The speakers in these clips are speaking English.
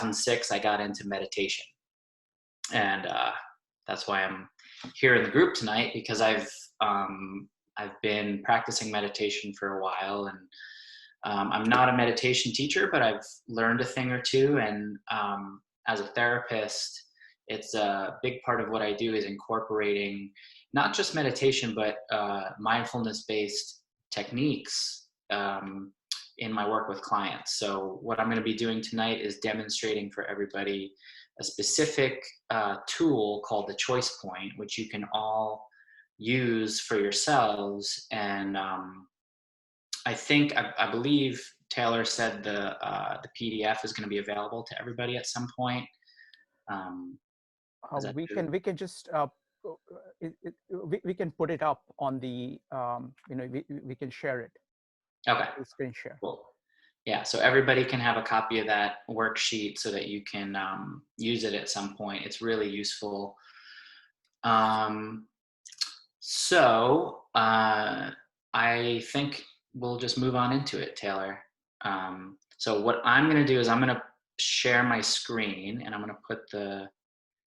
2006, I got into meditation. And that's why I'm here in the group tonight, because I've been practicing meditation for a while, and I'm not a meditation teacher, but I've learned a thing or two. And as a therapist, it's a big part of what I do is incorporating not just meditation, but mindfulness-based techniques in my work with clients. So what I'm going to be doing tonight is demonstrating for everybody a specific tool called the choice point, which you can all use for yourselves. And I believe Taylor said the PDF is going to be available to everybody at some point. We can just we can put it up on the we can share it. Okay. Screen share. Cool. Yeah, so everybody can have a copy of that worksheet so that you can use it at some point. It's really useful. So I think we'll just move on into it, Taylor. So what I'm going to do is I'm going to share my screen, and I'm going to put the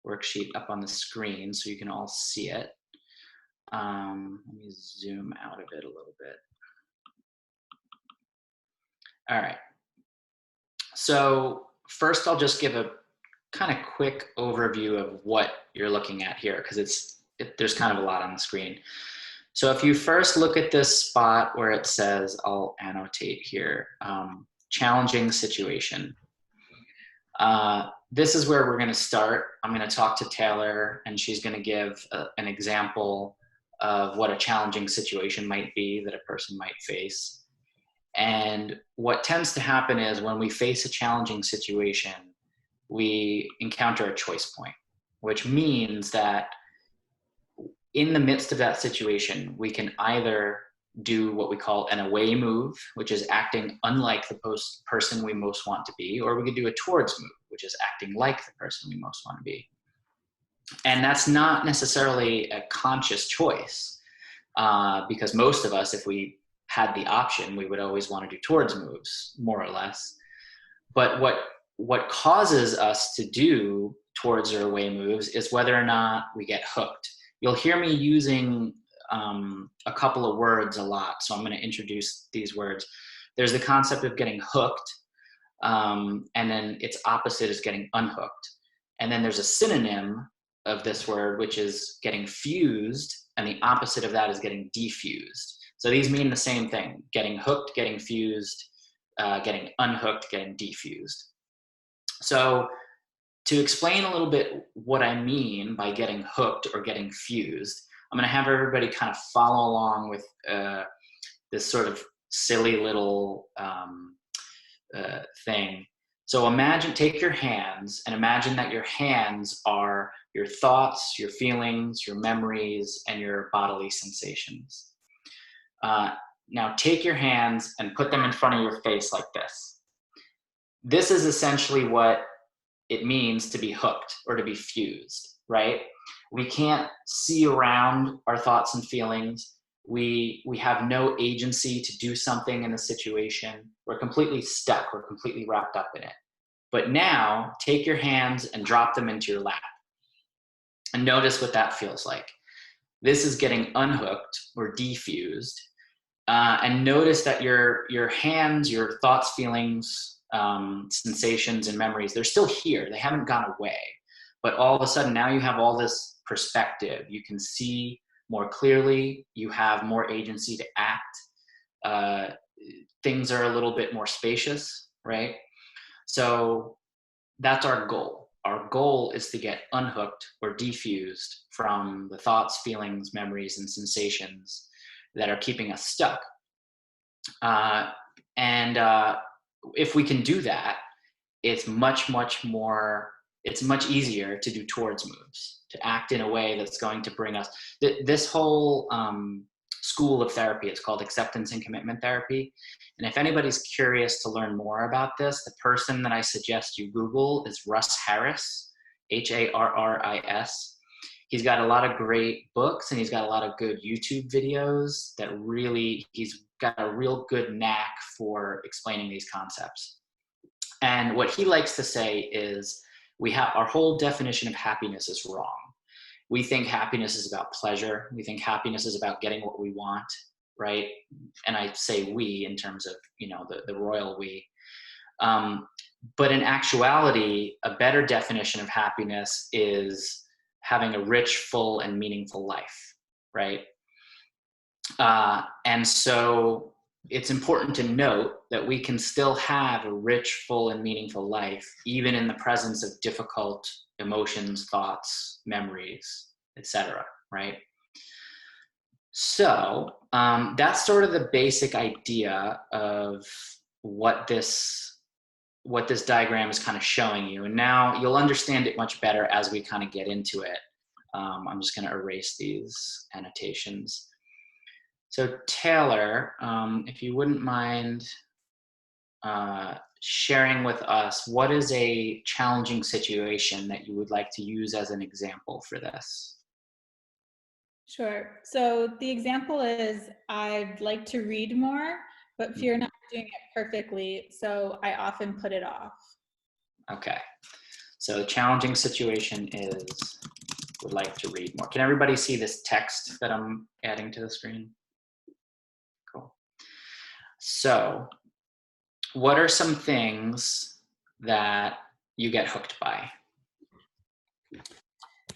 worksheet up on the screen so you can all see it. Let me zoom out of it a little bit. All right. So first, I'll just give a kind of quick overview of what you're looking at here, because there's kind of a lot on the screen. So if you first look at this spot where it says, I'll annotate here, challenging situation. This is where we're going to start. I'm going to talk to Taylor, and she's going to give an example of what a challenging situation might be that a person might face. And what tends to happen is when we face a challenging situation, we encounter a choice point, which means that in the midst of that situation, we can either do what we call an away move, which is acting unlike the person we most want to be, or we could do a towards move, which is acting like the person we most want to be. And that's not necessarily a conscious choice, because most of us, if we had the option, we would always want to do towards moves, more or less. But what causes us to do towards or away moves is whether or not we get hooked. You'll hear me using a couple of words a lot, so I'm going to introduce these words. There's the concept of getting hooked, and then its opposite is getting unhooked. And then there's a synonym of this word, which is getting fused, and the opposite of that is getting defused. So these mean the same thing: getting hooked, getting fused, getting unhooked, getting defused. So to explain a little bit what I mean by getting hooked or getting fused, I'm going to have everybody kind of follow along with this sort of silly little thing. So take your hands and imagine that your hands are your thoughts, your feelings, your memories, and your bodily sensations. Now take your hands and put them in front of your face like this. This is essentially what it means to be hooked or to be fused, right? We can't see around our thoughts and feelings. We have no agency to do something in the situation. We're completely stuck. We're completely wrapped up in it. But now take your hands and drop them into your lap and notice what that feels like. This is getting unhooked or defused. And notice that your hands, your thoughts, feelings, sensations, and memories, they're still here. They haven't gone away. But all of a sudden, now you have all this perspective. You can see more clearly. You have more agency to act. Things are a little bit more spacious, right? So that's our goal. Our goal is to get unhooked or defused from the thoughts, feelings, memories, and sensations that are keeping us stuck. If we can do that, it's much easier to do towards moves, to act in a way that's going to bring us. This whole school of therapy, it's called acceptance and commitment therapy. And if anybody's curious to learn more about this, the person that I suggest you Google is Russ Harris, Harris. He's got a lot of great books, and he's got a lot of good YouTube videos that he's got a real good knack for explaining these concepts. And what he likes to say is our whole definition of happiness is wrong. We think happiness is about pleasure. We think happiness is about getting what we want, right? And I say we in terms of, the royal we. But in actuality, a better definition of happiness is having a rich, full, and meaningful life, right? And so it's important to note that we can still have a rich, full, and meaningful life, even in the presence of difficult emotions, thoughts, memories, etc., right? So that's sort of the basic idea of what this diagram is kind of showing you. And now you'll understand it much better as we kind of get into it. I'm just going to erase these annotations. So Taylor, if you wouldn't mind sharing with us, what is a challenging situation that you would like to use as an example for this? Sure. So the example is, I'd like to read more, but fear not doing it perfectly, so I often put it off. Okay. So the challenging situation is, would like to read more. Can everybody see this text that I'm adding to the screen? Cool. So what are some things that you get hooked by?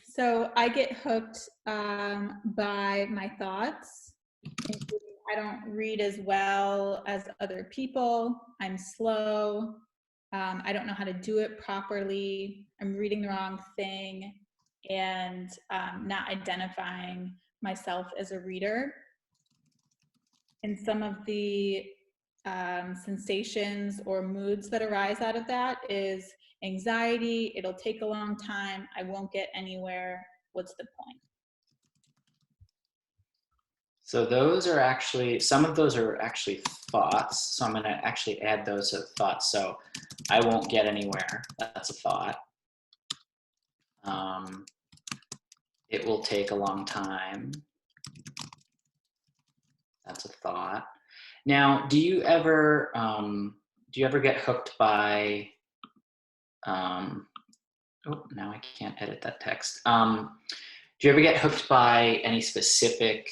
So I get hooked by my thoughts. I don't read as well as other people. I'm slow. I don't know how to do it properly. I'm reading the wrong thing and not identifying myself as a reader. And some of the sensations or moods that arise out of that is anxiety. It'll take a long time. I won't get anywhere. What's the point? So some of those are actually thoughts. So I'm going to actually add those as thoughts. So I won't get anywhere. That's a thought. It will take a long time. That's a thought. Now, do you ever get hooked by, oh, now I can't edit that text. Do you ever get hooked by any specific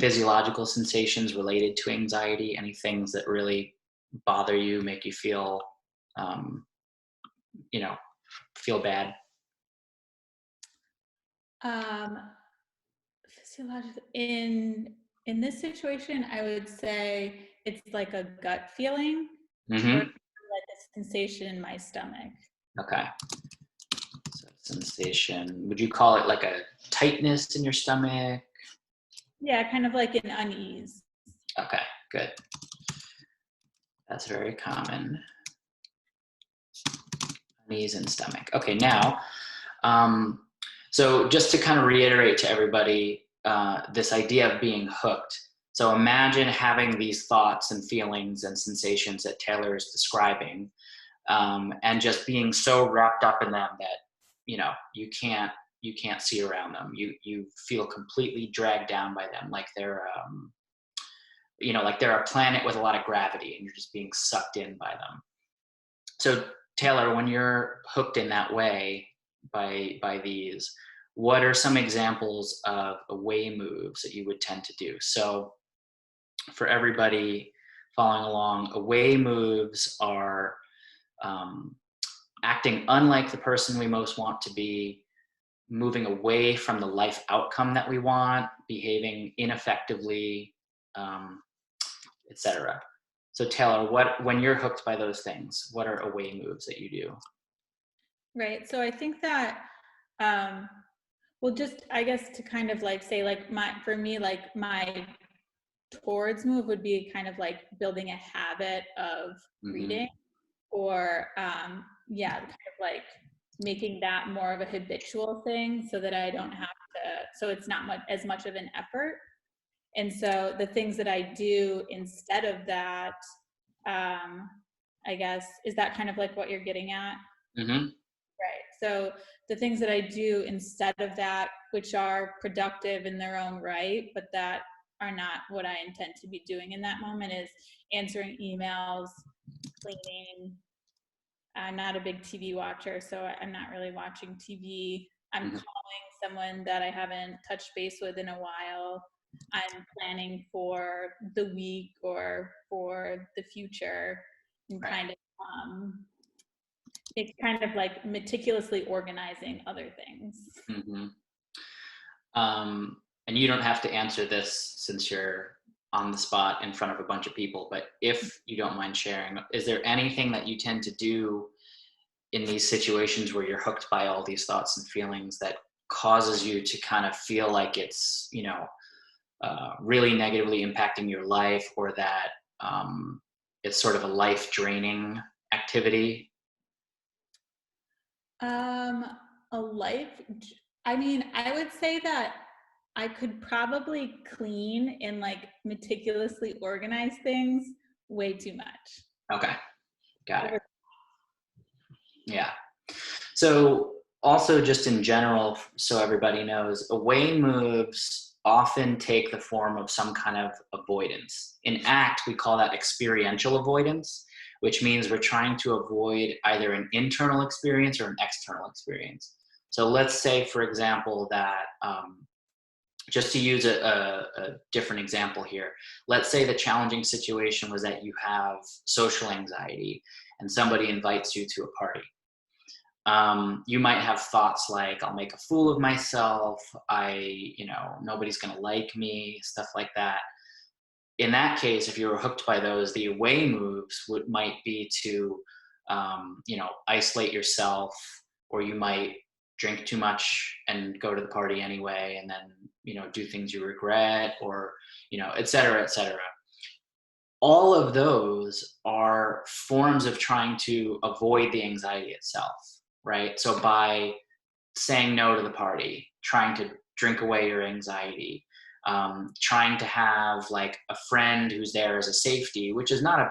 physiological sensations related to anxiety? Any things that really bother you, make you feel, feel bad? Physiological. In this situation, I would say it's like a gut feeling, Mm-hmm. or like a sensation in my stomach. Okay. So sensation. Would you call it like a tightness in your stomach? Yeah, kind of like an unease. Okay, good. That's very common. Unease in stomach. Okay, now, so just to kind of reiterate to everybody, this idea of being hooked. So imagine having these thoughts and feelings and sensations that Taylor is describing, and just being so wrapped up in them that you can't see around them. You feel completely dragged down by them, like they're a planet with a lot of gravity, and you're just being sucked in by them. So Taylor, when you're hooked in that way by these, what are some examples of away moves that you would tend to do? So for everybody following along, away moves are acting unlike the person we most want to be, moving away from the life outcome that we want, behaving ineffectively, etc. So Taylor, when you're hooked by those things, what are away moves that you do? Right. So I think that, well, just, I guess, to kind of like say, like, for me, like, my towards move would be kind of like building a habit of reading, or kind of like making that more of a habitual thing, so that I don't have to, so it's not as much of an effort. And so the things that I do instead of that, I guess, is that kind of like what you're getting at? Mm-hmm. Right. So the things that I do instead of that, which are productive in their own right, but that are not what I intend to be doing in that moment, is answering emails, cleaning, I'm not a big TV watcher, so I'm not really watching TV. I'm Mhm. calling someone that I haven't touched base with in a while. I'm planning for the week or for the future, and Right. it's kind of like meticulously organizing other things. Mm-hmm. And you don't have to answer this since you're on the spot in front of a bunch of people, but if you don't mind sharing, is there anything that you tend to do in these situations where you're hooked by all these thoughts and feelings that causes you to kind of feel like it's, really negatively impacting your life, or that it's sort of a life draining activity? A life, I mean, I would say that I could probably clean and like meticulously organize things way too much. Okay, got it. Yeah. So also just in general, so everybody knows, away moves often take the form of some kind of avoidance. In ACT, we call that experiential avoidance, which means we're trying to avoid either an internal experience or an external experience. So let's say, for example, that just to use a different example here, let's say the challenging situation was that you have social anxiety and somebody invites you to a party. You might have thoughts like, I'll make a fool of myself, nobody's gonna like me, stuff like that. In that case, if you were hooked by those, the away moves might be to, isolate yourself, or you might drink too much and go to the party anyway, and then, do things you regret, or, et cetera, et cetera. All of those are forms of trying to avoid the anxiety itself, right? So by saying no to the party, trying to drink away your anxiety, trying to have like a friend who's there as a safety, which is not a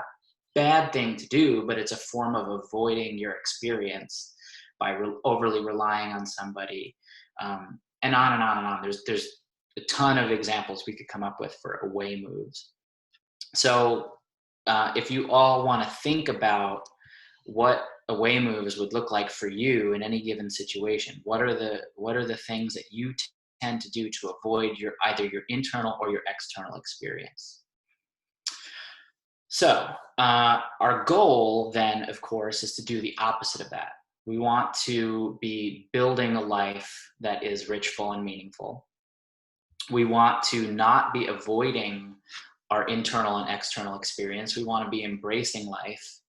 bad thing to do, but it's a form of avoiding your experience by overly relying on somebody, and on and on and on. There's a ton of examples we could come up with for away moves. So if you all want to think about what away moves would look like for you in any given situation, what are the things that you tend to do to avoid either your internal or your external experience? So our goal then, of course, is to do the opposite of that. We want to be building a life that is rich, full, and meaningful. We want to not be avoiding our internal and external experience. We want to be embracing life.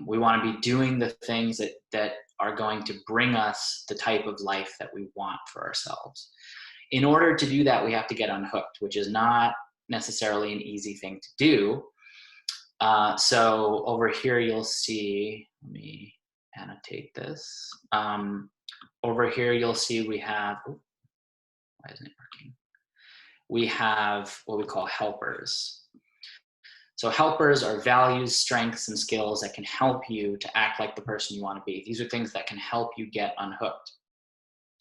We want to be doing the things that are going to bring us the type of life that we want for ourselves. In order to do that, we have to get unhooked, which is not necessarily an easy thing to do. So over here, you'll see, let me annotate this. Over here, you'll see we have, why isn't it working? We have what we call helpers. So helpers are values, strengths, and skills that can help you to act like the person you want to be. These are things that can help you get unhooked.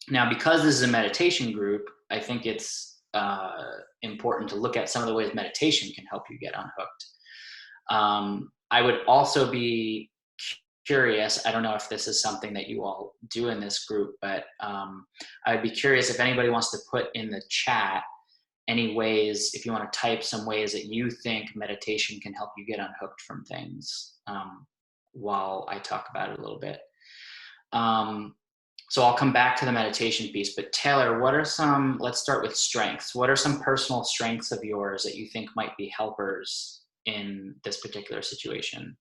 Now, because this is a meditation group, I think it's important to look at some of the ways meditation can help you get unhooked. I would also be curious, I don't know if this is something that you all do in this group, but I would be curious if anybody wants to put in the chat any ways, if you want to type some ways that you think meditation can help you get unhooked from things, while I talk about it a little bit. So I'll come back to the meditation piece, but Taylor, let's start with strengths. What are some personal strengths of yours that you think might be helpers in this particular situation?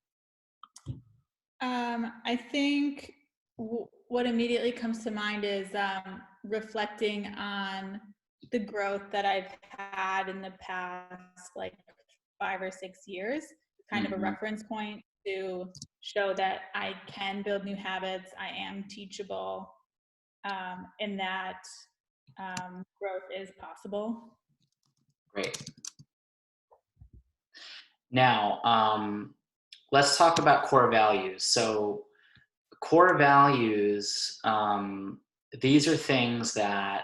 I think what immediately comes to mind is reflecting on the growth that I've had in the past like 5 or 6 years, kind of a reference point to show that I can build new habits, I am teachable, and that growth is possible. Great. Now, let's talk about core values. So core values, these are things that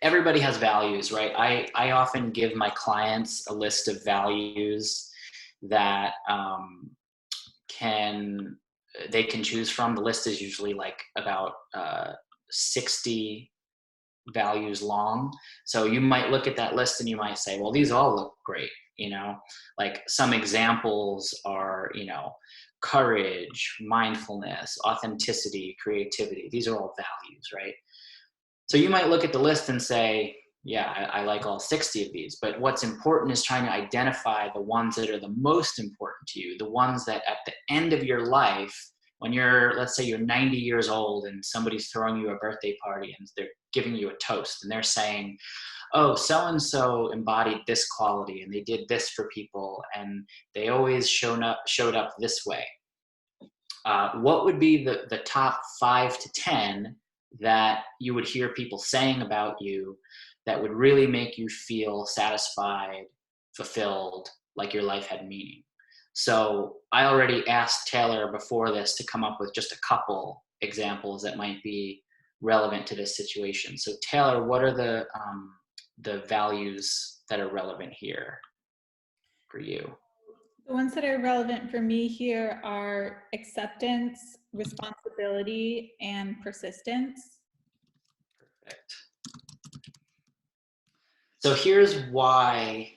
everybody has values, right? I often give my clients a list of values that can they can choose from. The list is usually like about 60 values long. So you might look at that list and you might say, well, these all look great. You know, like some examples are, you know, courage, mindfulness, authenticity, creativity. These are all values, right? So you might look at the list and say, yeah, I like all 60 of these. But what's important is trying to identify the ones that are the most important to you, the ones that at the end of your life, when you're, let's say you're 90 years old and somebody's throwing you a birthday party and they're giving you a toast and they're saying, oh, so-and-so embodied this quality and they did this for people and they always showed up this way. What would be the top 5 to 10 that you would hear people saying about you that would really make you feel satisfied, fulfilled, like your life had meaning? So I already asked Taylor before this to come up with just a couple examples that might be relevant to this situation. So Taylor, what are the values that are relevant here for you? The ones that are relevant for me here are acceptance, responsibility, and persistence. Perfect. So here's why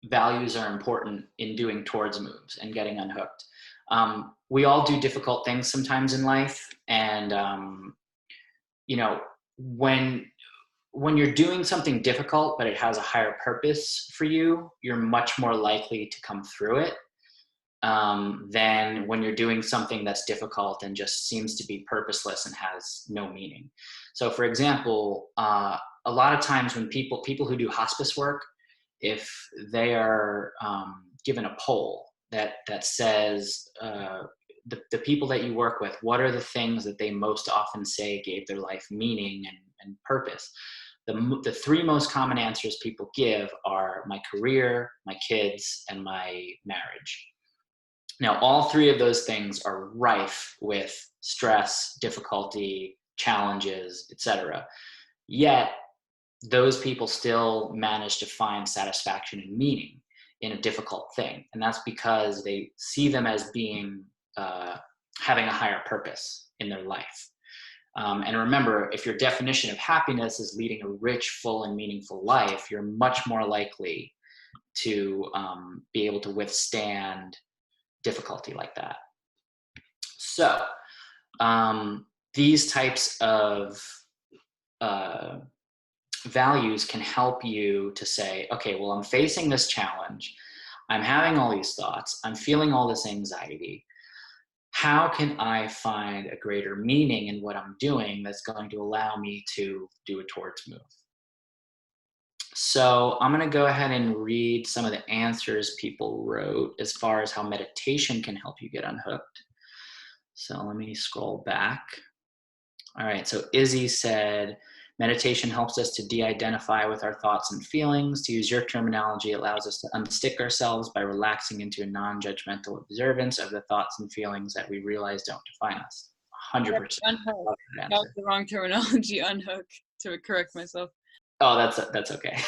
values are important in doing towards moves and getting unhooked. We all do difficult things sometimes in life, and you know, when you're doing something difficult but it has a higher purpose for you, you're much more likely to come through it than when you're doing something that's difficult and just seems to be purposeless and has no meaning. So for example, a lot of times when people who do hospice work, if they are given a poll that says the people that you work with, what are the things that they most often say gave their life meaning and purpose? The 3 most common answers people give are my career, my kids, and my marriage. Now, all 3 of those things are rife with stress, difficulty, challenges, etc. Yet, those people still manage to find satisfaction and meaning in a difficult thing. And that's because they see them as being, having a higher purpose in their life. And remember, if your definition of happiness is leading a rich, full, and meaningful life, you're much more likely to be able to withstand difficulty like that. So these types of values can help you to say, okay, well, I'm facing this challenge. I'm having all these thoughts. I'm feeling all this anxiety. How can I find a greater meaning in what I'm doing that's going to allow me to do a towards move? So I'm going to go ahead and read some of the answers people wrote as far as how meditation can help you get unhooked. So let me scroll back. All right, so Izzy said, meditation helps us to de-identify with our thoughts and feelings. To use your terminology, it allows us to unstick ourselves by relaxing into a non-judgmental observance of the thoughts and feelings that we realize don't define us. 100%. Unhook. That was the wrong terminology, unhook, to correct myself. Oh, that's okay.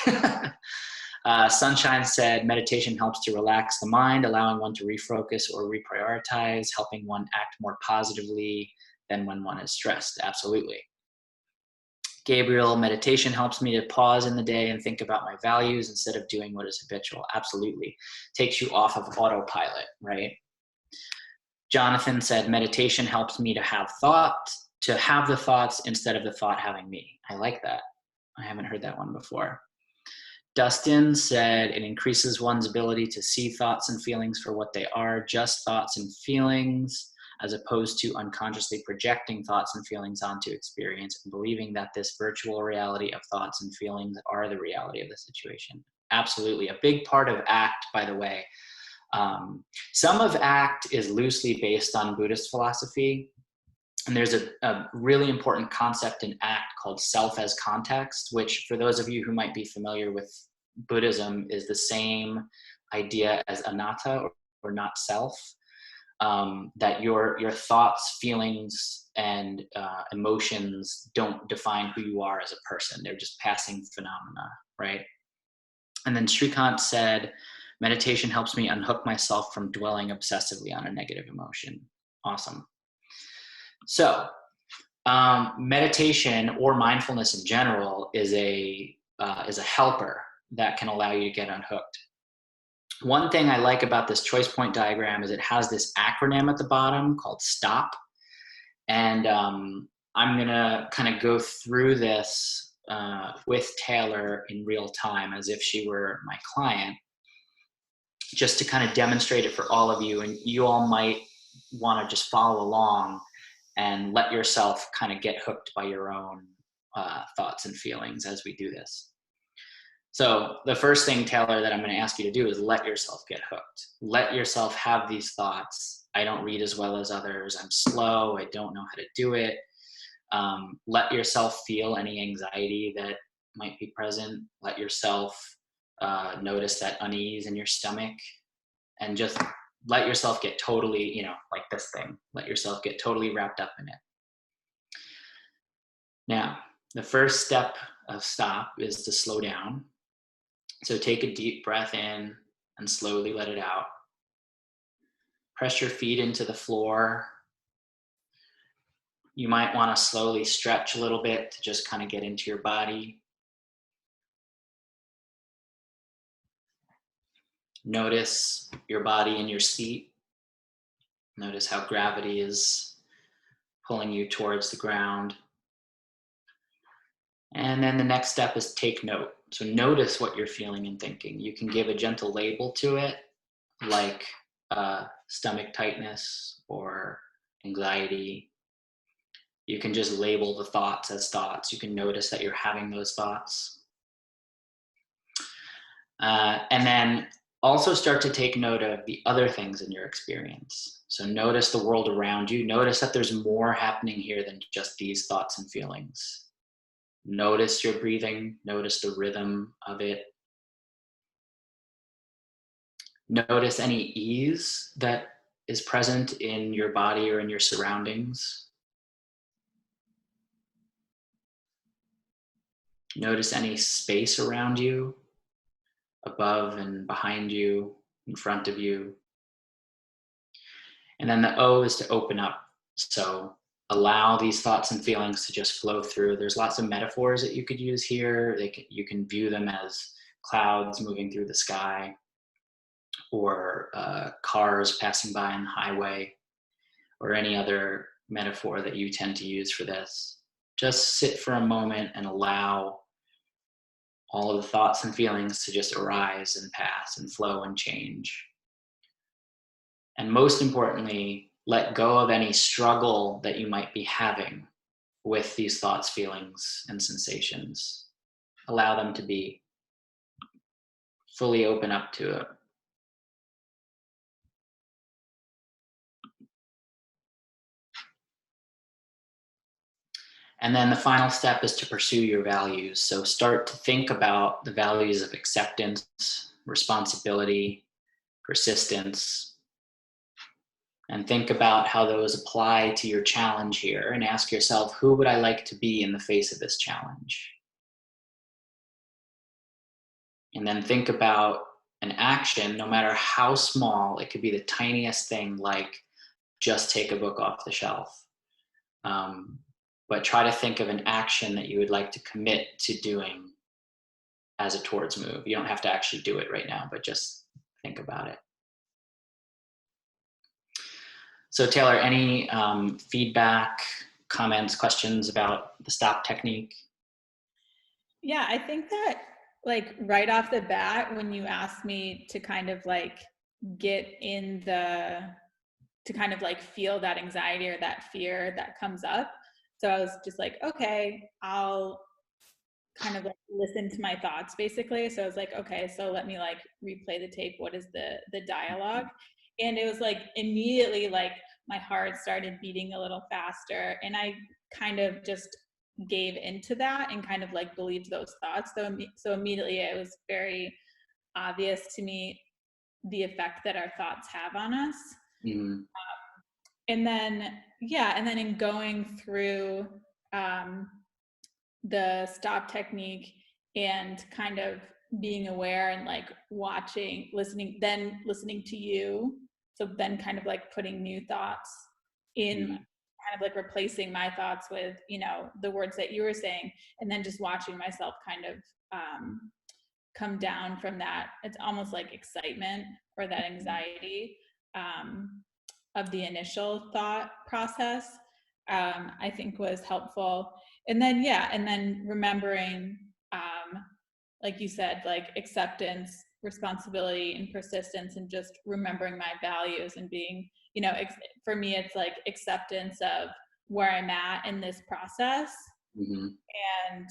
Sunshine said, meditation helps to relax the mind, allowing one to refocus or reprioritize, helping one act more positively than when one is stressed. Absolutely. Gabriel, meditation helps me to pause in the day and think about my values instead of doing what is habitual. Absolutely. Takes you off of autopilot, right? Jonathan said, meditation helps me to have the thoughts instead of the thought having me. I like that. I haven't heard that one before. Dustin said, it increases one's ability to see thoughts and feelings for what they are, just thoughts and feelings, as opposed to unconsciously projecting thoughts and feelings onto experience and believing that this virtual reality of thoughts and feelings are the reality of the situation. Absolutely. A big part of ACT, by the way, some of ACT is loosely based on Buddhist philosophy. And there's a really important concept in ACT called self as context, which for those of you who might be familiar with Buddhism is the same idea as anatta, or not self, that your thoughts, feelings, and emotions don't define who you are as a person. They're just passing phenomena, right? And then Shrikant said, meditation helps me unhook myself from dwelling obsessively on a negative emotion. Awesome. So meditation or mindfulness in general is a helper that can allow you to get unhooked. One thing I like about this choice point diagram is it has this acronym at the bottom called STOP. And I'm going to kind of go through this with Taylor in real time as if she were my client, just to kind of demonstrate it for all of you. And you all might want to just follow along and let yourself kind of get hooked by your own thoughts and feelings as we do this. So the first thing, Taylor, that I'm going to ask you to do is let yourself get hooked. Let yourself have these thoughts. I don't read as well as others. I'm slow. I don't know how to do it. Let yourself feel any anxiety that might be present. Let yourself notice that unease in your stomach, and just let yourself get totally, like this thing, let yourself get totally wrapped up in it. Now, the first step of stop is to slow down. So take a deep breath in and slowly let it out. Press your feet into the floor. You might want to slowly stretch a little bit to just kind of get into your body. Notice your body in your seat. Notice how gravity is pulling you towards the ground. And then the next step is take note. So notice what you're feeling and thinking. You can give a gentle label to it, like stomach tightness or anxiety. You can just label the thoughts as thoughts. You can notice that you're having those thoughts. And then also start to take note of the other things in your experience. So notice the world around you. Notice that there's more happening here than just these thoughts and feelings. Notice your breathing. Notice the rhythm of it. Notice any ease that is present in your body or in your surroundings. Notice any space around you, above and behind you, in front of you. And then the O is to open up. So allow these thoughts and feelings to just flow through. There's lots of metaphors that you could use here. You can view them as clouds moving through the sky, or cars passing by on the highway, or any other metaphor that you tend to use for this. Just sit for a moment and allow all of the thoughts and feelings to just arise and pass and flow and change. And most importantly, let go of any struggle that you might be having with these thoughts, feelings, and sensations. Allow them to be. Fully open up to it. And then the final step is to pursue your values. So start to think about the values of acceptance, responsibility, persistence, and think about how those apply to your challenge here, and ask yourself, who would I like to be in the face of this challenge? And then think about an action, no matter how small. It could be the tiniest thing, like just take a book off the shelf. But try to think of an action that you would like to commit to doing as a towards move. You don't have to actually do it right now, but just think about it. So Taylor, any feedback, comments, questions about the stop technique? Yeah, I think that like right off the bat, when you asked me to kind of like get in to kind of like feel that anxiety or that fear that comes up. So I was just like, okay, I'll kind of like listen to my thoughts basically. So I was like, okay, so let me like replay the tape. What is the dialogue? And it was like immediately like my heart started beating a little faster, and I kind of just gave into that and kind of like believed those thoughts. So immediately it was very obvious to me the effect that our thoughts have on us. Mm-hmm. And then in going through the stop technique and kind of being aware and like watching, listening to you. So then kind of like putting new thoughts in kind of like replacing my thoughts with, you know, the words that you were saying, and then just watching myself kind of come down from that. It's almost like excitement or that anxiety of the initial thought process, I think was helpful. And then, yeah, and then remembering, like you said, like acceptance, responsibility, and persistence, and just remembering my values and being, you know, for me, it's like acceptance of where I'm at in this process, and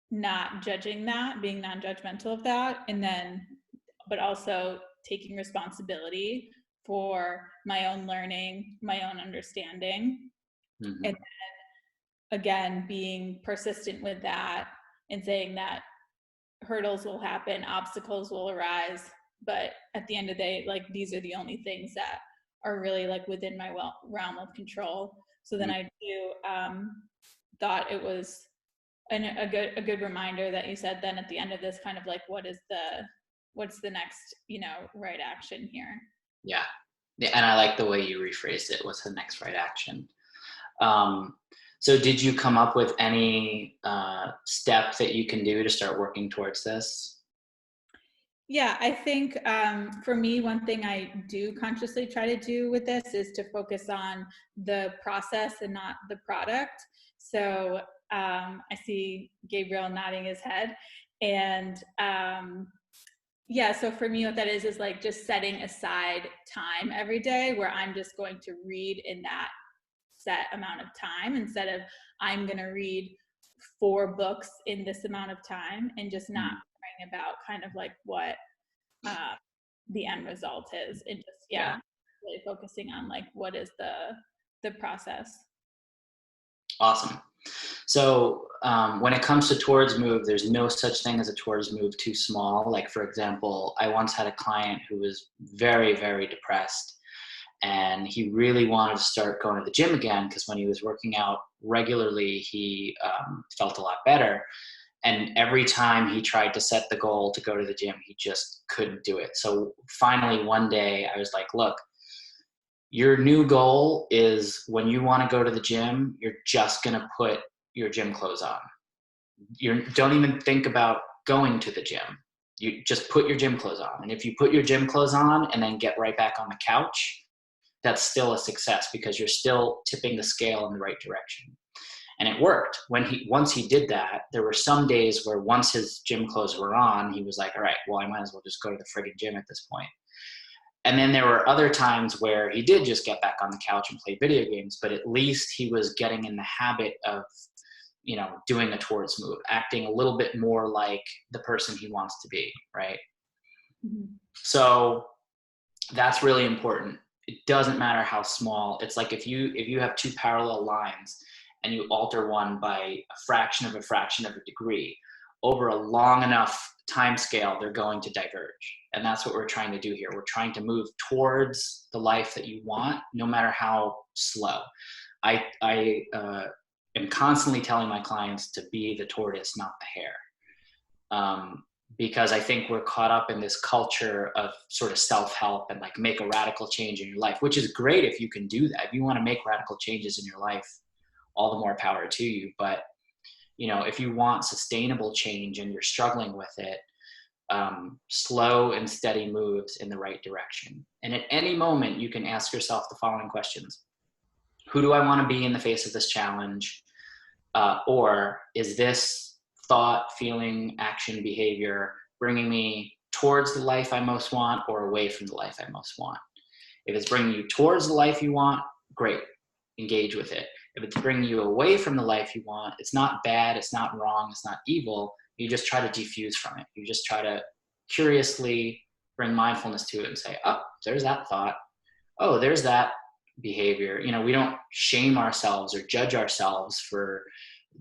not judging that, being non-judgmental of that, and then, but also taking responsibility for my own learning, my own understanding, and then again, being persistent with that and saying that hurdles will happen, obstacles will arise, but at the end of the day, like these are the only things that are really like within my realm of control. So then I do thought it was a good reminder that you said then at the end of this, kind of like what's the next, you know, right action here. Yeah, and I like the way you rephrased it. What's the next right action? So did you come up with any step that you can do to start working towards this? Yeah, I think for me, one thing I do consciously try to do with this is to focus on the process and not the product. So I see Gabriel nodding his head. And yeah, so for me, what that is like just setting aside time every day where I'm just going to read in that set amount of time, instead of I'm going to read 4 books in this amount of time, and just not worrying about kind of like what the end result is, and just really focusing on like what is the process. Awesome. So when it comes to towards move, there's no such thing as a towards move too small. Like, for example, I once had a client who was very, very depressed, and he really wanted to start going to the gym again because when he was working out regularly, he felt a lot better. And every time he tried to set the goal to go to the gym, he just couldn't do it. So finally, one day, I was like, look, your new goal is when you want to go to the gym, you're just going to put your gym clothes on. You don't even think about going to the gym. You just put your gym clothes on. And if you put your gym clothes on and then get right back on the couch, that's still a success because you're still tipping the scale in the right direction. And it worked. Once he did that, there were some days where once his gym clothes were on, he was like, all right, well, I might as well just go to the friggin' gym at this point. And then there were other times where he did just get back on the couch and play video games, but at least he was getting in the habit of, you know, doing a towards move, acting a little bit more like the person he wants to be, right? So that's really important. It doesn't matter how small. It's like if you have 2 parallel lines and you alter one by a fraction of a degree, over a long enough time scale, they're going to diverge. And that's what we're trying to do here. We're trying to move towards the life that you want, no matter how slow. I am constantly telling my clients to be the tortoise, not the hare. Because I think we're caught up in this culture of sort of self-help and like make a radical change in your life, which is great if you can do that. If you want to make radical changes in your life, all the more power to you. But, you know, if you want sustainable change and you're struggling with it, slow and steady moves in the right direction. And at any moment, you can ask yourself the following questions. Who do I want to be in the face of this challenge? Or is this thought, feeling, action, behavior bringing me towards the life I most want or away from the life I most want? If it's bringing you towards the life you want, great, engage with it. If it's bringing you away from the life you want, it's not bad, it's not wrong, it's not evil. You just try to defuse from it. You just try to curiously bring mindfulness to it and say, oh, there's that thought. Oh, there's that behavior. You know, we don't shame ourselves or judge ourselves for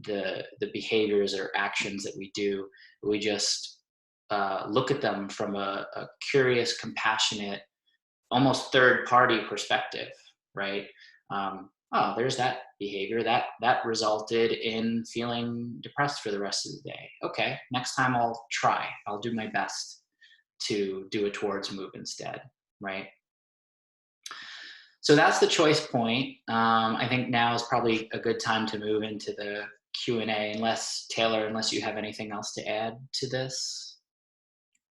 the behaviors or actions that we do. We just look at them from a curious, compassionate, almost third-party perspective, right? Oh, there's that behavior that resulted in feeling depressed for the rest of the day. Okay, next time I'll do my best to do a towards move instead, right? So that's the choice point. I think now is probably a good time to move into the Q&A, unless you have anything else to add to this.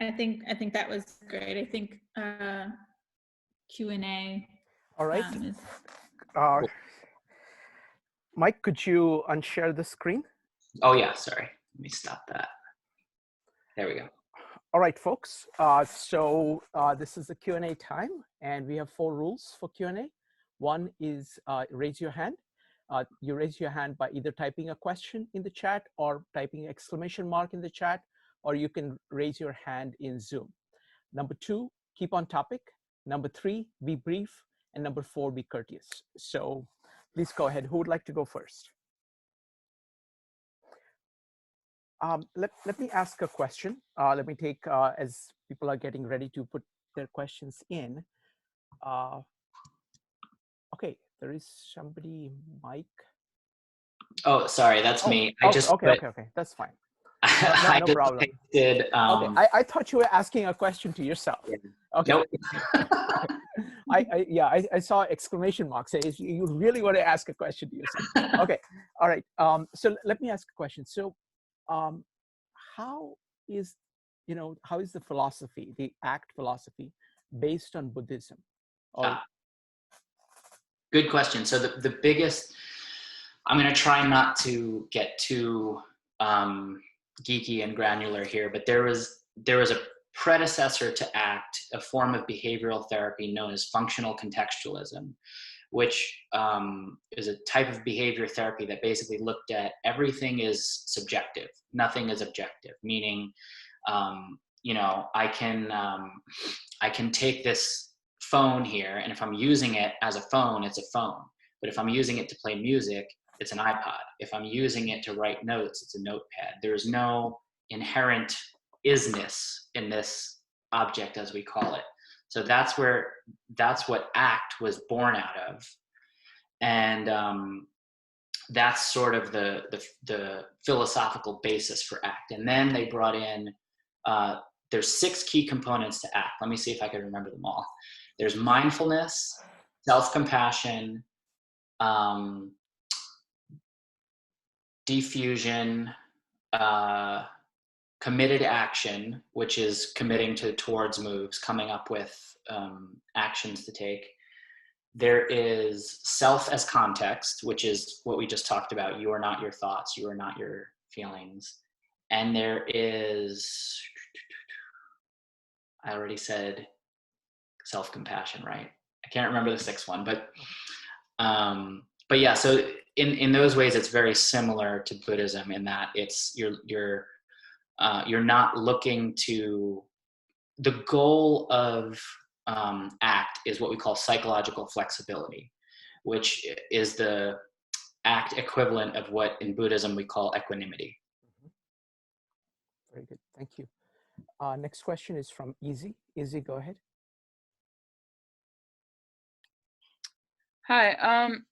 I think that was great. I think Q&A. All right. Is Mike, could you unshare the screen? Oh yeah, sorry. Let me stop that. There we go. All right, folks. This is the Q&A time, and we have 4 rules for Q&A. One is raise your hand. You raise your hand by either typing a question in the chat or typing exclamation mark in the chat, or you can raise your hand in Zoom. Number 2, keep on topic. Number 3, be brief. And number 4, be courteous. So please go ahead. Who would like to go first? Let me ask a question. Let me take, as people are getting ready to put their questions in. Okay, there is somebody, Mike. Oh, sorry, that's me. Okay, that's fine. No problem. Pasted, okay, I thought you were asking a question to yourself. Yeah. Okay. Nope. I saw exclamation mark. Say, you really want to ask a question to yourself. Okay, all right. So let me ask a question. So, how is the philosophy, the ACT philosophy, based on Buddhism? Good question. So the biggest, I'm going to try not to get too geeky and granular here, but there was a predecessor to ACT, a form of behavioral therapy known as functional contextualism, which is a type of behavior therapy that basically looked at everything is subjective, nothing is objective, meaning, I can take this phone here, and if I'm using it as a phone, it's a phone. But if I'm using it to play music, it's an iPod. If I'm using it to write notes, it's a notepad. There's no inherent isness in this object, as we call it. So that's what ACT was born out of. And that's sort of the philosophical basis for ACT. And then they brought in, there's 6 key components to ACT. Let me see if I can remember them all. There's mindfulness, self-compassion, diffusion, committed action, which is committing towards moves, coming up with actions to take. There is self as context, which is what we just talked about. You are not your thoughts. You are not your feelings. And there is, I already said self-compassion, right? I can't remember the 6th one, but yeah. So in those ways, it's very similar to Buddhism in that it's you're not looking to. The goal of ACT is what we call psychological flexibility, which is the ACT equivalent of what in Buddhism we call equanimity. Very good, thank you. Next question is from Izzy. Izzy, go ahead. Hi,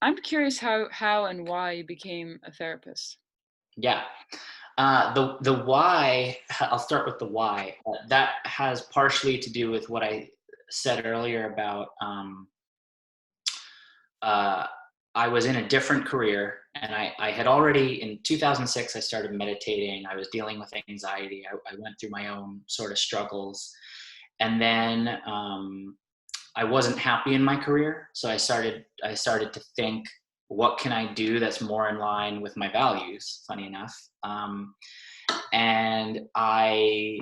I'm curious how and why you became a therapist. Yeah, the why, I'll start with the why. That has partially to do with what I said earlier about I was in a different career, and I had already, in 2006, I started meditating. I was dealing with anxiety. I went through my own sort of struggles. And then I wasn't happy in my career. So I started to think, what can I do that's more in line with my values, funny enough. And I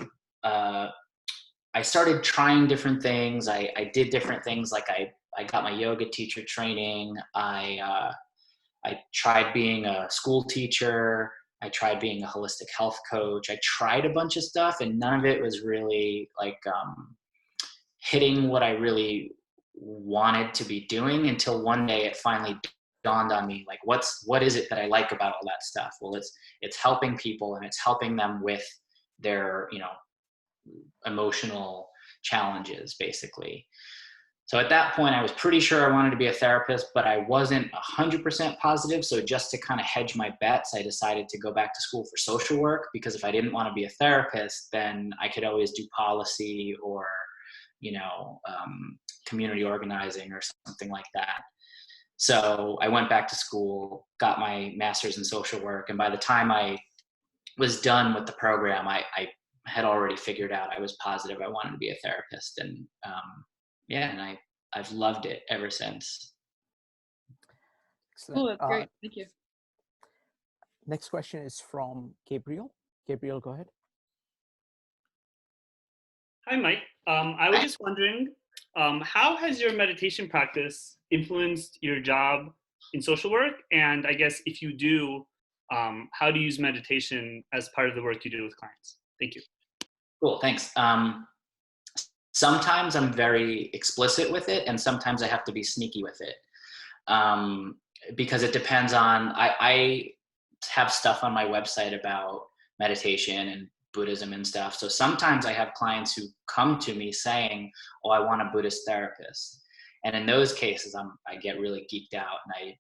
started trying different things. I did different things, like I got my yoga teacher training. I tried being a school teacher. I tried being a holistic health coach. I tried a bunch of stuff, and none of it was really like hitting what I really wanted to be doing, until one day it finally dawned on me, like, what is it that I like about all that stuff? Well, it's helping people, and it's helping them with their, emotional challenges, basically. So at that point, I was pretty sure I wanted to be a therapist, but I wasn't 100% positive. So just to kind of hedge my bets, I decided to go back to school for social work, because if I didn't want to be a therapist, then I could always do policy or community organizing or something like that. So I went back to school, got my master's in social work, and by the time I was done with the program, I had already figured out I was positive I wanted to be a therapist, and I've loved it ever since. Excellent. Oh, that's great. Thank you. Next question is from Gabriel. Gabriel, go ahead. Hi, Mike. I was just wondering, how has your meditation practice influenced your job in social work? And I guess if you do, how do you use meditation as part of the work you do with clients? Thank you. Cool, thanks. Sometimes I'm very explicit with it, and sometimes I have to be sneaky with it. Because it depends on, I have stuff on my website about meditation and Buddhism and stuff. So sometimes I have clients who come to me saying, oh, I want a Buddhist therapist. And in those cases, I get really geeked out, and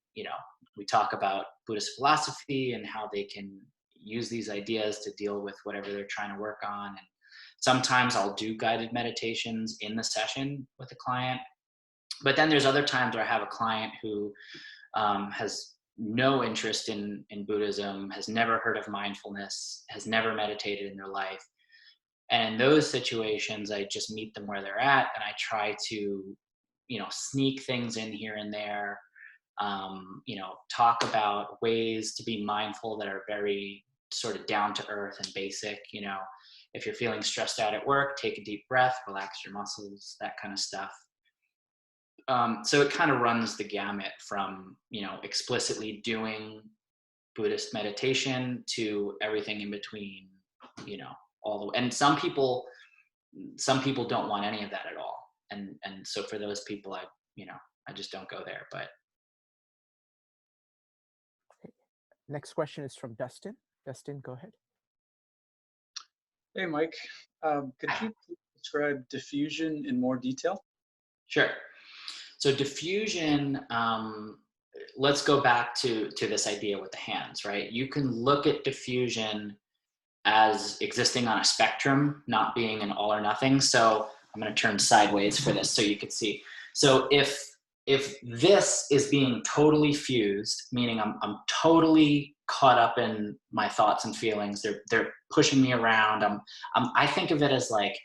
we talk about Buddhist philosophy and how they can use these ideas to deal with whatever they're trying to work on. And sometimes I'll do guided meditations in the session with a client. But then there's other times where I have a client who has no interest in Buddhism, has never heard of mindfulness, has never meditated in their life. And in those situations, I just meet them where they're at, and I try to, sneak things in here and there, talk about ways to be mindful that are very sort of down to earth and basic. If you're feeling stressed out at work, take a deep breath, relax your muscles, that kind of stuff. So it kind of runs the gamut from, explicitly doing Buddhist meditation to everything in between, all the way. And some people don't want any of that at all. And so for those people, I just don't go there, but. Next question is from Dustin. Dustin, go ahead. Hey, Mike. Could you please describe diffusion in more detail? Sure. So diffusion, let's go back to this idea with the hands, right? You can look at diffusion as existing on a spectrum, not being an all or nothing. So I'm going to turn sideways for this so you can see. So if this is being totally fused, meaning I'm totally caught up in my thoughts and feelings, they're pushing me around. I think of it as like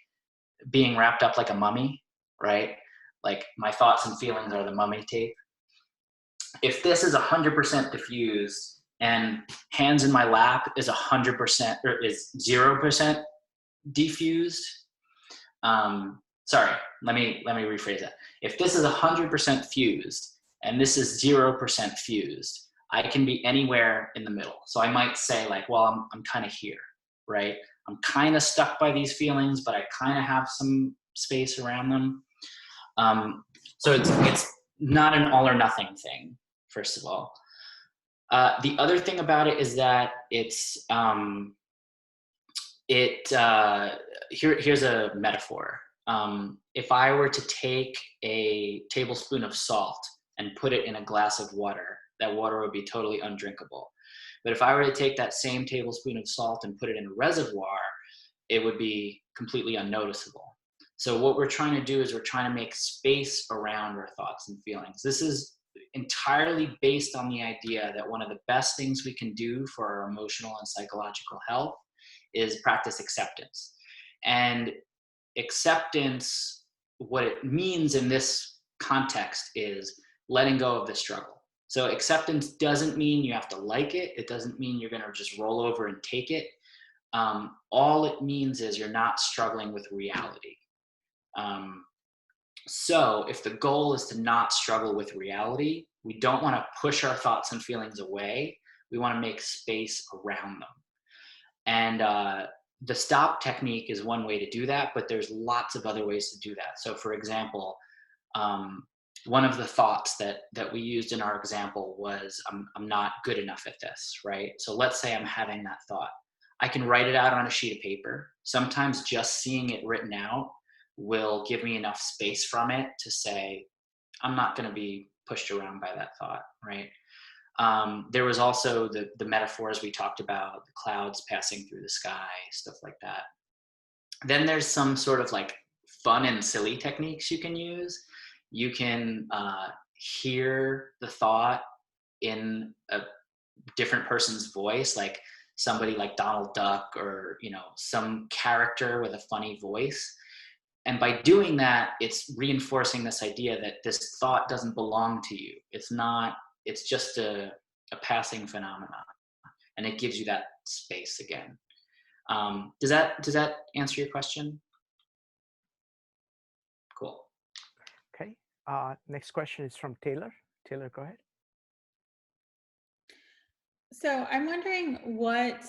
being wrapped up like a mummy, right? Like my thoughts and feelings are the mummy tape. If this is 100% diffused and hands in my lap is 100% or is 0% diffused, sorry, let me rephrase that. If this is 100% fused and this is 0% fused, I can be anywhere in the middle. So I might say like, well, I'm kind of here, right? I'm kind of stuck by these feelings, but I kind of have some space around them. So it's not an all or nothing thing, first of all. The other thing about it is that here's a metaphor. If I were to take a tablespoon of salt and put it in a glass of water, that water would be totally undrinkable. But if I were to take that same tablespoon of salt and put it in a reservoir, it would be completely unnoticeable. So what we're trying to do is we're trying to make space around our thoughts and feelings. This is entirely based on the idea that one of the best things we can do for our emotional and psychological health is practice acceptance. And acceptance, what it means in this context is letting go of the struggle. So acceptance doesn't mean you have to like it. It doesn't mean you're going to just roll over and take it. All it means is you're not struggling with reality. So if the goal is to not struggle with reality, we don't want to push our thoughts and feelings away. We want to make space around them. And the stop technique is one way to do that, but there's lots of other ways to do that. So for example, one of the thoughts that we used in our example was, I'm not good enough at this, right? So let's say I'm having that thought. I can write it out on a sheet of paper. Sometimes just seeing it written out will give me enough space from it to say, I'm not going to be pushed around by that thought, right? There was also the metaphors we talked about, the clouds passing through the sky, stuff like that. Then there's some sort of like fun and silly techniques you can use. You can hear the thought in a different person's voice, like somebody like Donald Duck, or some character with a funny voice. And by doing that, it's reinforcing this idea that this thought doesn't belong to you. It's just a passing phenomenon, and it gives you that space again. Does that answer your question? Cool. Okay. Next question is from Taylor. Taylor, go ahead. So I'm wondering what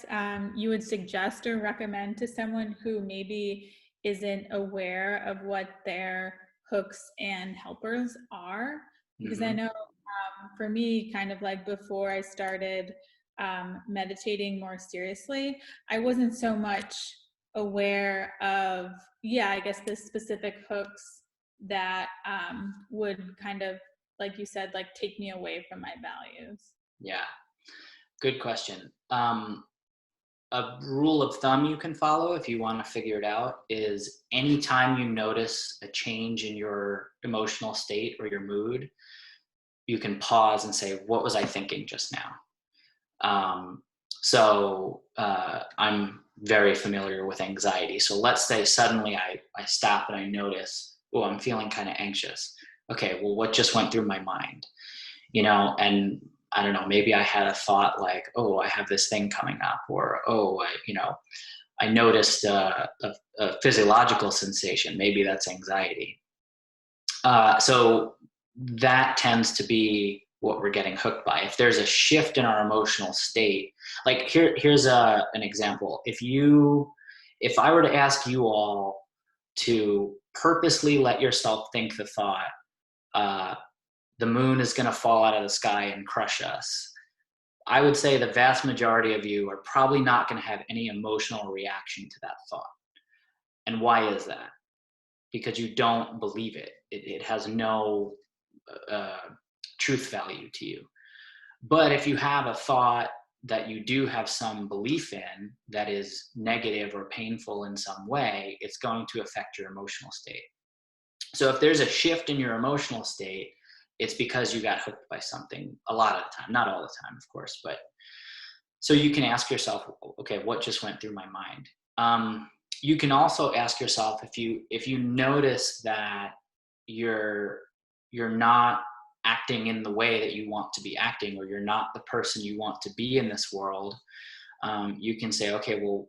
you would suggest or recommend to someone who maybe isn't aware of what their hooks and helpers are. Because I know for me, kind of like before I started meditating more seriously, I wasn't so much aware of, I guess, the specific hooks that would kind of, like you said, like take me away from my values. Yeah, good question. A rule of thumb you can follow if you want to figure it out is anytime you notice a change in your emotional state or your mood, you can pause and say, what was I thinking just now? I'm very familiar with anxiety. So let's say suddenly I stop and I notice, oh, I'm feeling kind of anxious. Okay, well, what just went through my mind? And I don't know, maybe I had a thought like, oh, I have this thing coming up, or, oh, I noticed a physiological sensation. Maybe that's anxiety. So that tends to be what we're getting hooked by. If there's a shift in our emotional state, like here's an example. If I were to ask you all to purposely let yourself think the thought, the moon is going to fall out of the sky and crush us, I would say the vast majority of you are probably not going to have any emotional reaction to that thought. And why is that? Because you don't believe it. It has no truth value to you. But if you have a thought that you do have some belief in that is negative or painful in some way, it's going to affect your emotional state. So if there's a shift in your emotional state, it's because you got hooked by something a lot of the time, not all the time, of course, but so you can ask yourself, okay, what just went through my mind? You can also ask yourself, if you notice that you're not acting in the way that you want to be acting, or you're not the person you want to be in this world, you can say, okay, well,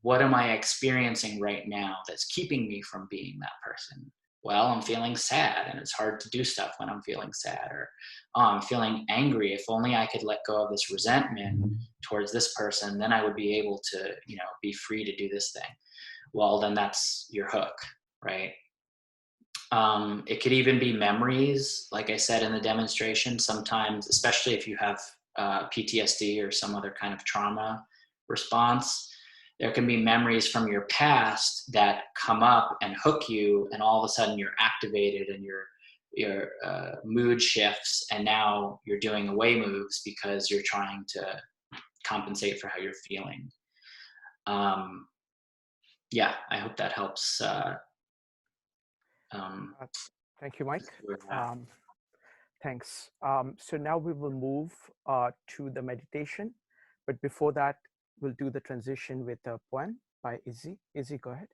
what am I experiencing right now that's keeping me from being that person? Well, I'm feeling sad, and it's hard to do stuff when I'm feeling sad. Or, oh, I'm feeling angry. If only I could let go of this resentment towards this person, then I would be able to, be free to do this thing. Well, then that's your hook, right? It could even be memories, like I said in the demonstration. Sometimes, especially if you have PTSD or some other kind of trauma response, there can be memories from your past that come up and hook you, and all of a sudden you're activated and your mood shifts, and now you're doing away moves because you're trying to compensate for how you're feeling. Yeah, I hope that helps. Thank you, Mike. Thanks. So now we will move to the meditation, but before that, we'll do the transition with a poem by Izzy. Izzy, go ahead.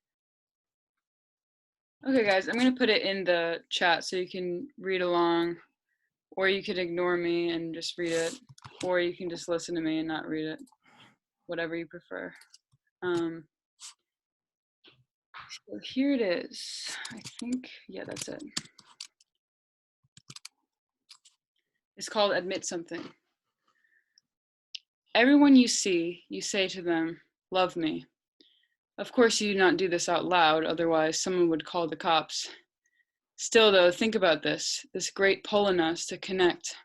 Okay, guys, I'm going to put it in the chat so you can read along, or you could ignore me and just read it, or you can just listen to me and not read it, whatever you prefer. So here it is. I think, yeah, that's it. It's called Admit Something. Everyone you see, you say to them, "Love me." Of course, you do not do this out loud, otherwise someone would call the cops. Still, though, think about this great pull in us to connect.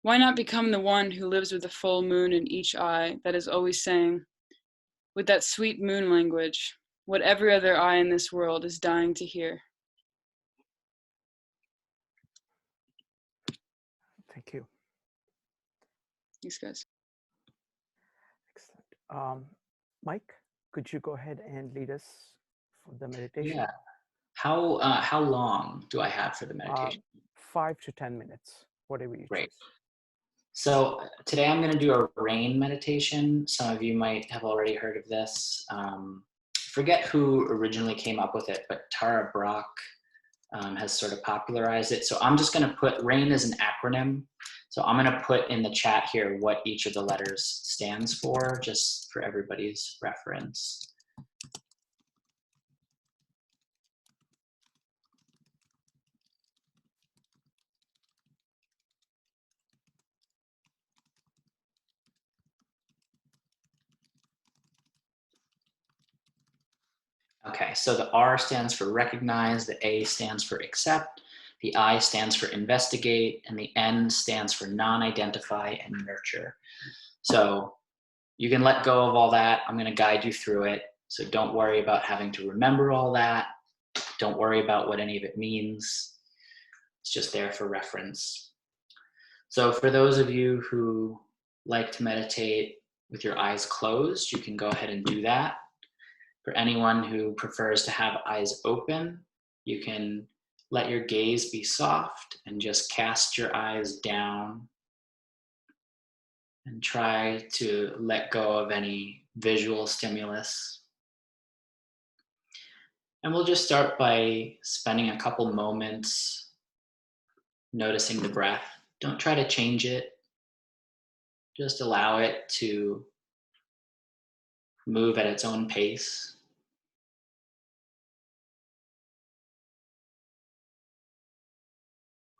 Why not become the one who lives with a full moon in each eye that is always saying, with that sweet moon language, what every other eye in this world is dying to hear? Thank you. Thanks, guys. Excellent. Mike, could you go ahead and lead us for the meditation? Yeah. How long do I have for the meditation? 5 to 10 minutes, whatever you Great. choose. So today I'm going to do a rain meditation. Some of you might have already heard of this. Forget who originally came up with it, but Tara Brach has sort of popularized it. So I'm just going to put, RAIN is an acronym. So I'm going to put in the chat here what each of the letters stands for, just for everybody's reference. Okay, so the R stands for recognize, the A stands for accept, the I stands for investigate, and the N stands for non-identify and nurture. So you can let go of all that. I'm going to guide you through it. So don't worry about having to remember all that. Don't worry about what any of it means. It's just there for reference. So for those of you who like to meditate with your eyes closed, you can go ahead and do that. For anyone who prefers to have eyes open, you can let your gaze be soft and just cast your eyes down and try to let go of any visual stimulus. And we'll just start by spending a couple moments noticing the breath. Don't try to change it. Just allow it to move at its own pace.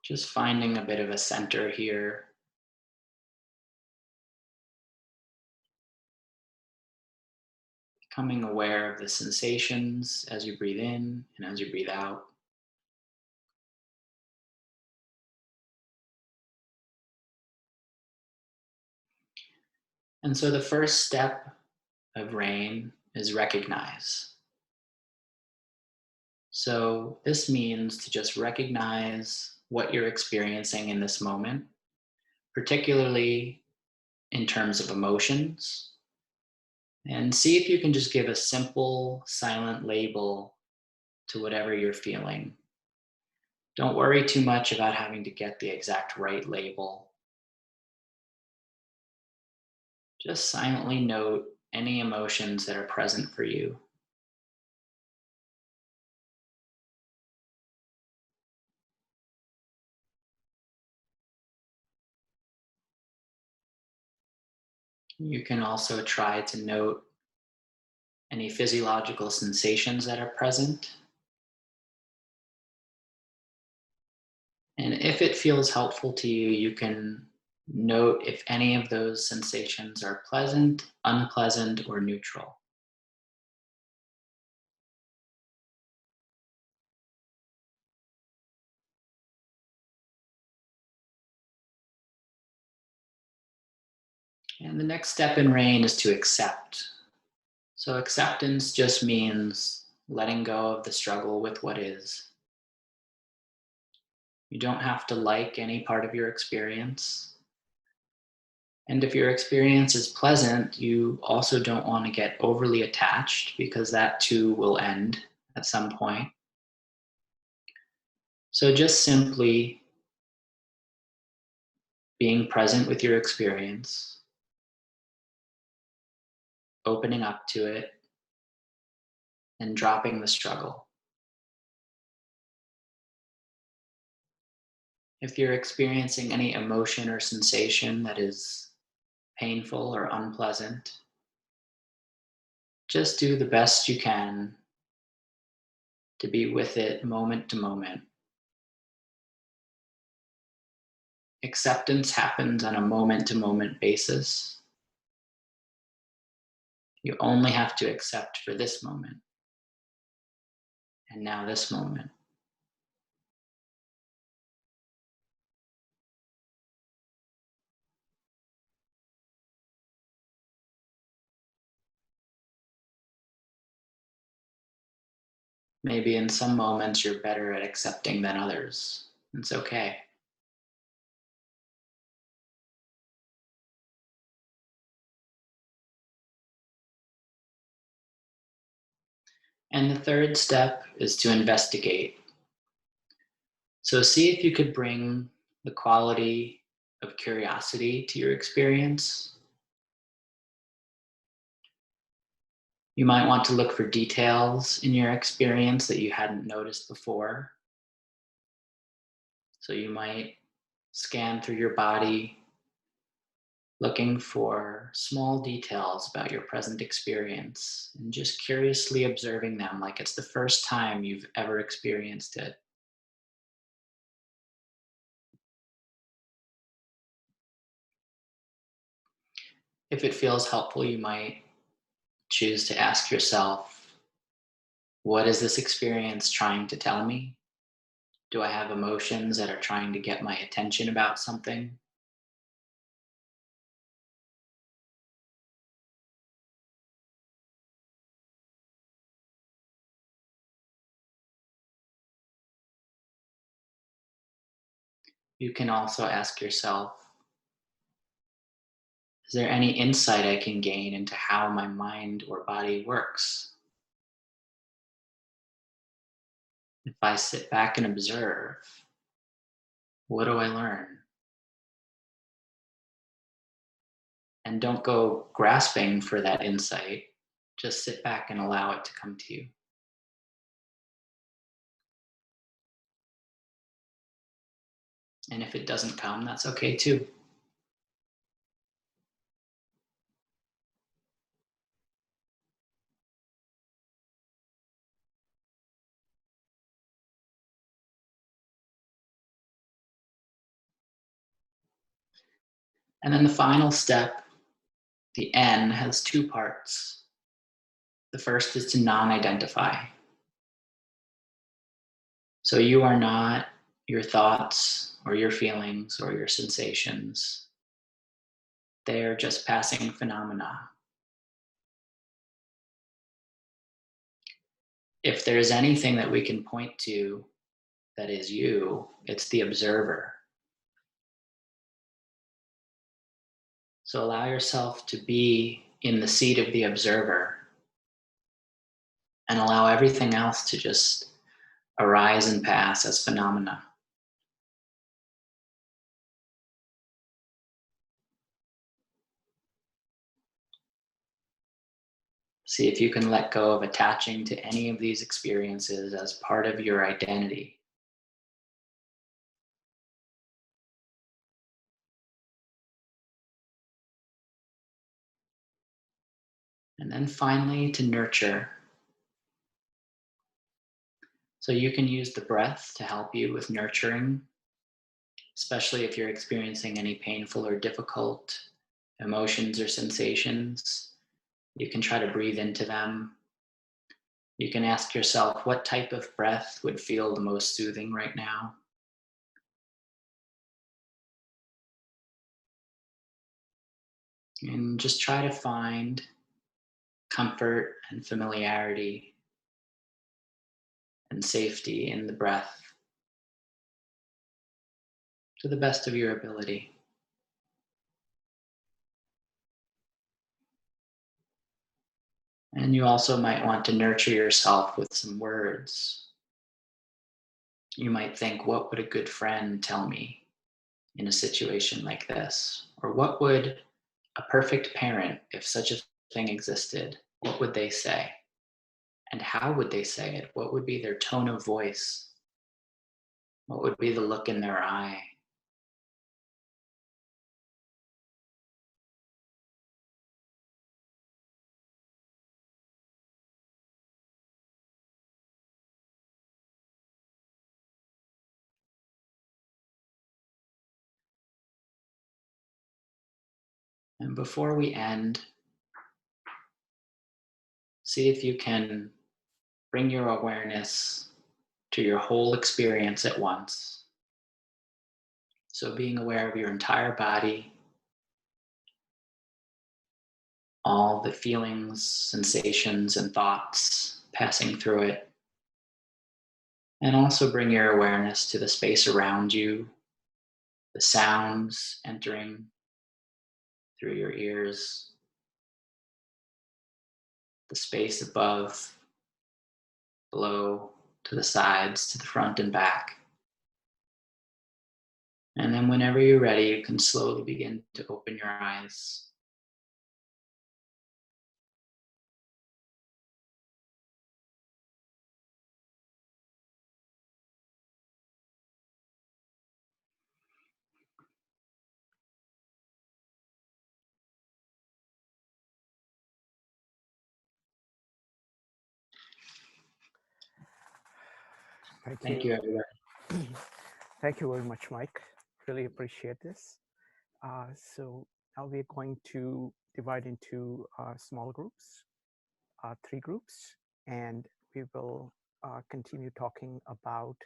Just finding a bit of a center here. Becoming aware of the sensations as you breathe in and as you breathe out. And so the first step of RAIN is recognize. So this means to just recognize what you're experiencing in this moment, particularly in terms of emotions, and see if you can just give a simple, silent label to whatever you're feeling. Don't worry too much about having to get the exact right label. Just silently note any emotions that are present for you. You can also try to note any physiological sensations that are present. And if it feels helpful to you, you can note if any of those sensations are pleasant, unpleasant, or neutral. And the next step in RAIN is to accept. So acceptance just means letting go of the struggle with what is. You don't have to like any part of your experience. And if your experience is pleasant, you also don't want to get overly attached because that too will end at some point. So just simply being present with your experience, opening up to it, and dropping the struggle. If you're experiencing any emotion or sensation that is painful or unpleasant, just do the best you can to be with it moment to moment. Acceptance happens on a moment to moment basis. You only have to accept for this moment. And now this moment. Maybe in some moments you're better at accepting than others. It's okay. And the third step is to investigate. So see if you could bring the quality of curiosity to your experience. You might want to look for details in your experience that you hadn't noticed before. So you might scan through your body, looking for small details about your present experience and just curiously observing them like it's the first time you've ever experienced it. If it feels helpful, you might choose to ask yourself, what is this experience trying to tell me? Do I have emotions that are trying to get my attention about something? You can also ask yourself, is there any insight I can gain into how my mind or body works? If I sit back and observe, what do I learn? And don't go grasping for that insight. Just sit back and allow it to come to you. And if it doesn't come, that's okay too. And then the final step, the N, has two parts. The first is to non-identify. So you are not your thoughts or your feelings or your sensations. They are just passing phenomena. If there's anything that we can point to that is you, it's the observer. So allow yourself to be in the seat of the observer and allow everything else to just arise and pass as phenomena. See if you can let go of attaching to any of these experiences as part of your identity. And then finally, to nurture. So you can use the breath to help you with nurturing, especially if you're experiencing any painful or difficult emotions or sensations. You can try to breathe into them. You can ask yourself, what type of breath would feel the most soothing right now? And just try to find comfort and familiarity and safety in the breath to the best of your ability. And you also might want to nurture yourself with some words. You might think, what would a good friend tell me in a situation like this? Or what would a perfect parent, if such a thing existed, what would they say? And how would they say it? What would be their tone of voice? What would be the look in their eye? And before we end, see if you can bring your awareness to your whole experience at once. So being aware of your entire body, all the feelings, sensations, and thoughts passing through it. And also bring your awareness to the space around you, the sounds entering through your ears, the space above, below, to the sides, to the front and back. And then whenever you're ready, you can slowly begin to open your eyes. Thank you, everybody. Thank you very much, Mike. Really appreciate this. So now we're going to divide into small groups, 3 groups, and we will continue talking about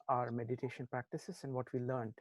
our meditation practices and what we learned